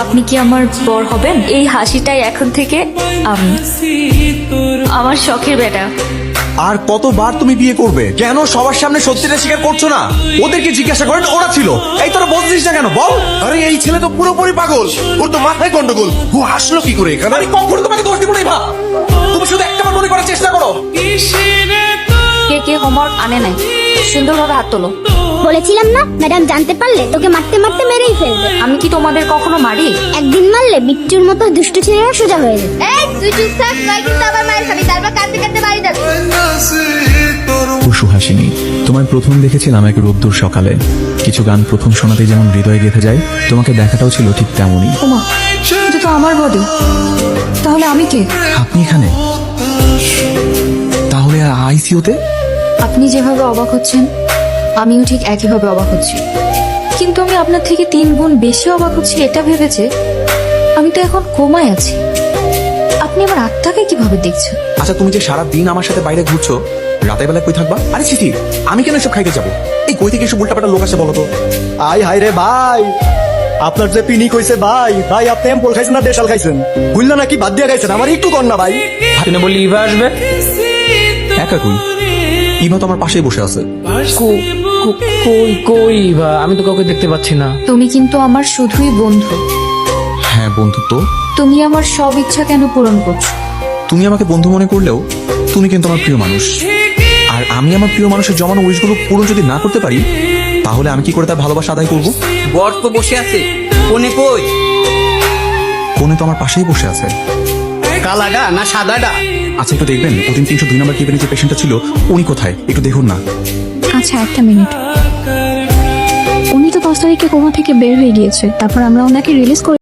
আপনি কি আমার বর হবেন? এই হাসিটাই এখন থেকে আমি আমার শখের বেটা। আর কতবার তুমি বিয়ে করবে? কেন সবার সামনে সত্যিটা স্বীকার করছো না? ওদেরকে জিজ্ঞাসা করেন ওরা ছিল। এই তোরা বলছিস না কেন বল? আরে এই ছেলে তো পুরোপুরি পাগল, ওর তো মাথায় গন্ডগোল। ও আসলো কি করে এখানে? আমি কখনো তোমাকে দোষ দিব না ভাব। তুমি শুধু একটাবার মনে করার চেষ্টা করো। কে কে হোমওয়ার্ক আনে নাই সুন্দরভাবে হাত তোলো। বলেছিলাম না ম্যাডাম জানতে পারলে তোকে মারতে মারতে মেরেই ফেলবে। আমি কি তোমাদের কখনো মারি? একদিন মারলে বিচ্চুর মতো দুষ্টু ছেলেরা সোজা হয়ে যাবে। এই তুই চুপ থাক, নয় কিন্তু আবার মার খাবি, তারপর কাঁদতে কাঁদতে বাড়ি যাবি। সুহাসিনী, তোমায় প্রথম দেখেছিলাম এক রোদ্দুর সকালে। কিছু গান প্রথম শোনাতেই যেমন হৃদয়ে গেঁথে যায়, তোমাকে দেখাটাও ছিল ঠিক তেমনই। ওমা, এটা তো আমার বডি। তাহলে আমি কে? আপনি এখানে? তাহলে আইসিইউতে? আপনি যেভাবে অবাক হচ্ছেন আমিও ঠিক একইভাবে অবাক হচ্ছি, কিন্তু আমি আপনার থেকে 3 গুণ বেশি অবাক হচ্ছি এটা ভেবেছে আমি তো এখন কোমায় আছি। আপনি আমার আত্মাকে কিভাবে দেখছেন? আচ্ছা তুমি যে সারা দিন আমার সাথে বাইরে ঘুরছো, রাতের বেলা কই থাকবা? আরে চিঠি, আমি কেন এসব খাইতে যাবো? এই কই থেকে এসব উল্টাপাল্টা লোক আসে বলো তো? আই হাই রে ভাই, আপনার যে পিনি কইছে ভাই, ভাই আপনি এম্পল খাইছেন না দেশাল খাইছেন? বুঝলা নাকি বাদ দিয়ে খাইছেন? আমার একটু কর না ভাই। তুই না বললি ইভা আসবে? একা কই? ইভা তো আমার পাশেই বসে আছে। কই কই বা আমি তো কাউকে দেখতে পাচ্ছি না। তুমি কিন্তু আমার শুধুই বন্ধু। হ্যাঁ বন্ধু তো। তুমি আমার সব ইচ্ছা কেন পূরণ করছো? তুমি আমাকে বন্ধু মনে করলেও তুমি কিন্তু আমার প্রিয় মানুষ। আর আমি আমার প্রিয় মানুষের জমানো উইশগুলো পূরণ যদি না করতে পারি, তাহলে আমি কি করে তার ভালোবাসা আদায় করবো? বর তো বসে আছে, কোনে কই? কোনে তো আমার পাশেই বসে আছে। কালাডা না সাদাডা? আচ্ছা একটু দেখবেন, ওদিন 302 নম্বর কেবিনে যে পেশেন্টটা ছিল উনি কোথায়, একটু দেখুন না। আচ্ছা একটা মিনিট, উনি তো 10 তারিখে কোমা থেকে বের হয়ে গিয়েছে, তারপর আমরা ওনাকে রিলিজ করে